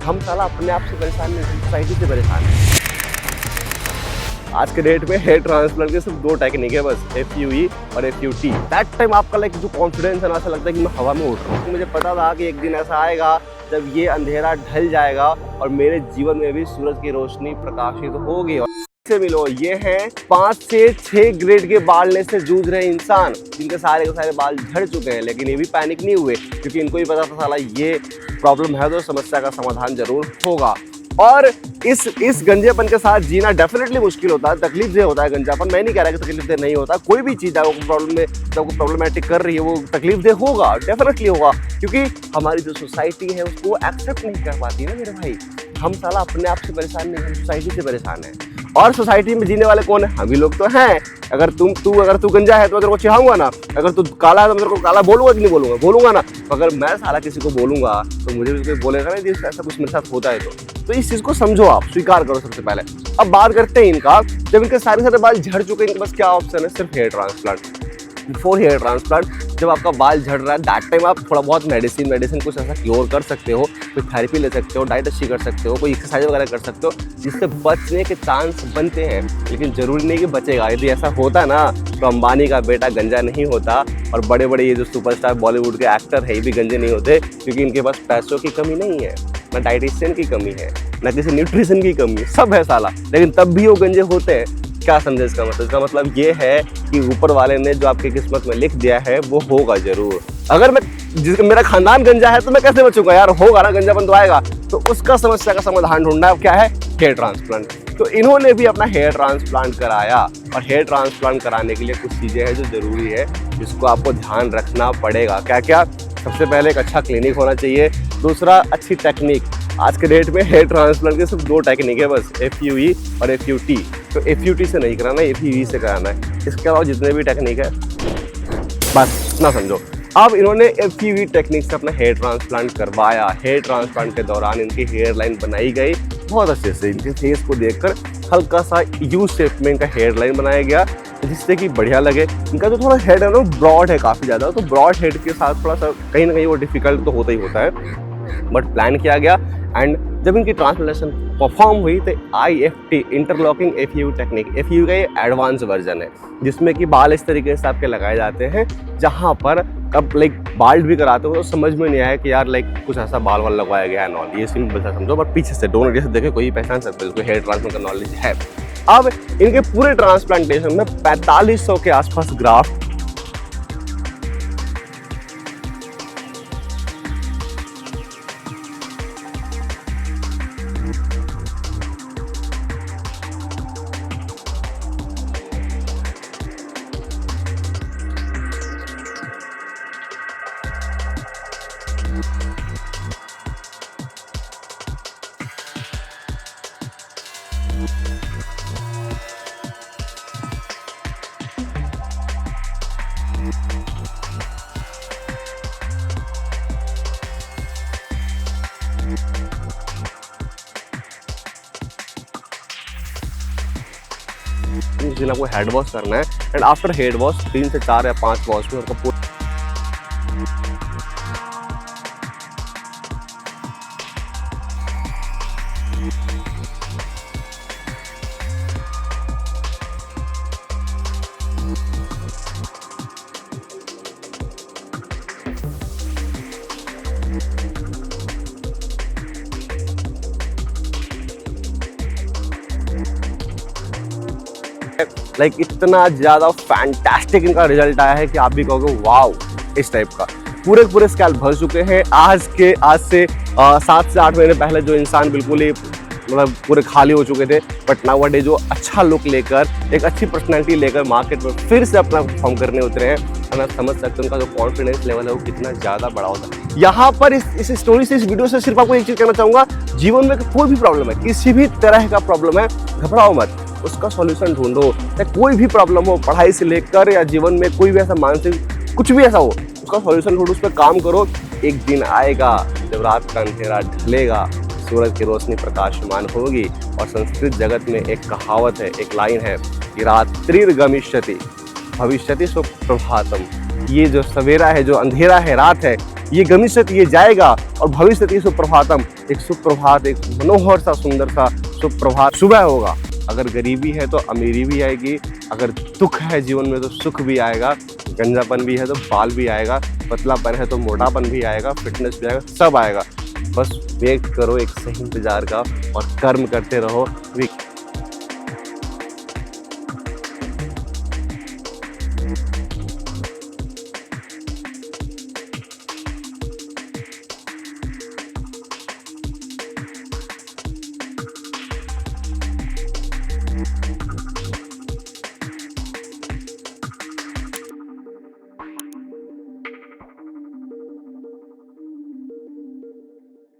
हम साला अपने आप से परेशान नहीं, हम सोसाइटी से परेशान हैं। आज के डेट में हेयर ट्रांसप्लांट के सिर्फ 2 टेक्निक है बस, FUE और FUT। दैट टाइम आपका लाइक जो कॉन्फिडेंस है ना, ऐसा लगता है कि मैं हवा में उड़ रहा हूँ। मुझे पता था कि एक दिन ऐसा आएगा जब ये अंधेरा ढल जाएगा और मेरे जीवन में भी सूरज की रोशनी प्रकाशित होगी। से मिलो, ये हैं 5 से 6 ग्रेड के बालने से जूझ रहे इंसान, जिनके सारे के सारे बाल झड़ चुके हैं, लेकिन ये भी पैनिक नहीं हुए क्योंकि इनको ही पता था साला ये प्रॉब्लम है तो समस्या का समाधान जरूर होगा। और इस गंजेपन के साथ जीना डेफिनेटली मुश्किल होता है, तकलीफ होता है गंजापन। मैं नहीं कह रहा कि तकलीफ नहीं होता, कोई भी चीज़ आपको प्रॉब्लम में जब आपको प्रॉब्लमेटिक कर रही है वो तकलीफ होगा, डेफिनेटली होगा, क्योंकि हमारी जो सोसाइटी है उसको एक्सेप्ट नहीं कर पाती ना मेरे भाई। हम साला अपने आप से परेशान नहीं, हम सोसाइटी से परेशान है। और सोसाइटी में जीने वाले कौन है? हम भी लोग तो हैं। अगर तू गंजा है तो मैं तेरे को चिढ़ाऊंगा ना, अगर तू काला है तो मैं तेरे को काला बोलूंगा कि नहीं बोलूंगा? बोलूंगा ना। अगर मैं साला किसी को बोलूंगा तो मुझे भी कोई बोलेगा ना, ऐसा कुछ मेरे साथ होता है तो इस चीज़ को समझो, आप स्वीकार करो सबसे पहले। अब बात करते हैं इनका, जब इनके सारे बाल झड़ चुके हैं, इनके पास क्या ऑप्शन है? सिर्फ hair transplant. Before hair transplant जब आपका बाल झड़ रहा है, दैट टाइम आप थोड़ा बहुत मेडिसिन कुछ ऐसा क्योर कर सकते हो, कोई थेरेपी ले सकते हो, डाइट अच्छी कर सकते हो, कोई एक्सरसाइज वगैरह कर सकते हो जिससे बचने के चांस बनते हैं। लेकिन ज़रूरी नहीं कि बचेगा। यदि ऐसा होता ना तो अंबानी का बेटा गंजा नहीं होता और बड़े बड़े ये जो सुपरस्टार बॉलीवुड के एक्टर है ये भी गंजे नहीं होते, क्योंकि इनके पास पैसों की कमी नहीं है, ना डाइटिशियन की कमी है, ना किसी न्यूट्रिशन की कमी, सब है साला, लेकिन तब भी वो गंजे होते हैं। क्या समझे इसका मतलब? इसका मतलब ये है कि ऊपर वाले ने जो आपकी किस्मत में लिख दिया है वो होगा जरूर। अगर मेरा खानदान गंजा है तो मैं कैसे बचूंगा यार? होगा ना, गंजापन तो आएगा। तो उसका समस्या का समाधान ढूंढना क्या है? Hair transplant. तो इन्होंने भी अपना हेयर ट्रांसप्लांट कराया, और हेयर ट्रांसप्लांट कराने के लिए कुछ चीज़ें हैं जो ज़रूरी है, जिसको आपको ध्यान रखना पड़ेगा। क्या क्या? सबसे पहले एक अच्छा क्लिनिक होना चाहिए, दूसरा अच्छी टेक्निक। आज के डेट में हेयर ट्रांसप्लांट के सिर्फ 2 टेक्निक है बस, FUE और FUT। तो FUT से नहीं कराना है, FUE से कराना है। इसके अलावा जितने भी टेक्निक है बस इतना समझो। अब इन्होंने FUE टेक्निक से अपना हेयर ट्रांसप्लांट करवाया। हेयर ट्रांसप्लांट के दौरान इनकी हेयर लाइन बनाई गई बहुत अच्छे से। इनके फेस को देखकर हल्का सा U शेप में इनका हेयर लाइन बनाया गया, जिससे कि बढ़िया लगे। इनका जो थोड़ा हेड है ना ब्रॉड है काफ़ी ज़्यादा, तो ब्रॉड हेड के साथ थोड़ा सा कहीं ना कहीं वो डिफिकल्ट तो होता ही होता है, बट प्लान किया गया। एंड जब इनकी ट्रांसप्लांटेशन परफॉर्म हुई तो IFT interlocking FUE technique, FUE का ये एडवांस वर्जन है, जिसमें कि बाल इस तरीके से आपके लगाए जाते हैं जहाँ पर कब लाइक बाल्ड भी कराते हो तो समझ में नहीं आया कि यार लाइक कुछ ऐसा बाल वाल लगवाया गया है नॉल। ये सिंपल सा समझो, बट पीछे से डोनर जैसे देखे कोई पहचान सकते हो, हेयर ट्रांसप्लांट का नॉलेज है। अब इनके पूरे ट्रांसप्लांटेशन में 4500 के आसपास ग्राफ्ट जिन्हें आपको हेड वॉश करना है, एंड आफ्टर हेड वॉश 3 से 4 या 5 वॉश में आपका लाइक इतना ज़्यादा फैंटास्टिक इनका रिजल्ट आया है कि आप भी कहोगे वाओ, इस टाइप का। पूरे स्कैल्प भर चुके हैं। आज से 7 से 8 महीने पहले जो इंसान बिल्कुल ही मतलब पूरे खाली हो चुके थे, बट नाउ डे जो अच्छा लुक लेकर, एक अच्छी पर्सनैलिटी लेकर मार्केट में फिर से अपना परफॉर्म करने उतरे हैं, और आप समझ सकते हैं उनका जो कॉन्फिडेंस लेवल है वो कितना ज़्यादा बड़ा होता है। यहाँ पर इस स्टोरी से, इस वीडियो से सिर्फ आपको एक चीज़ कहना चाहूँगा, जीवन में कोई भी प्रॉब्लम है, किसी भी तरह का प्रॉब्लम है, घबराओ मत, उसका सॉल्यूशन ढूंढो। कोई भी प्रॉब्लम हो, पढ़ाई से लेकर या जीवन में कोई भी ऐसा मानसिक कुछ भी ऐसा हो, उसका सॉल्यूशन ढूंढो, उस पर काम करो। एक दिन आएगा जब रात का अंधेरा ढलेगा, सूरज की रोशनी प्रकाशमान होगी। और संस्कृत जगत में एक कहावत है, एक लाइन है कि रात्रिर्गमिष्यति भविष्यति सुप्रभातम। ये जो सवेरा है, जो अंधेरा है, रात है, ये गमिष्यति, ये जाएगा, और भविष्यति सुप्रभातम, एक सुप्रभात, एक मनोहर सा सुंदर सा सुप्रभात सुबह होगा। अगर गरीबी है तो अमीरी भी आएगी, अगर दुख है जीवन में तो सुख भी आएगा, गंजापन भी है तो बाल भी आएगा, पतलापन है तो मोटापन भी आएगा, फिटनेस भी आएगा, सब आएगा। बस वेट करो एक सही इंतजार का और कर्म करते रहो।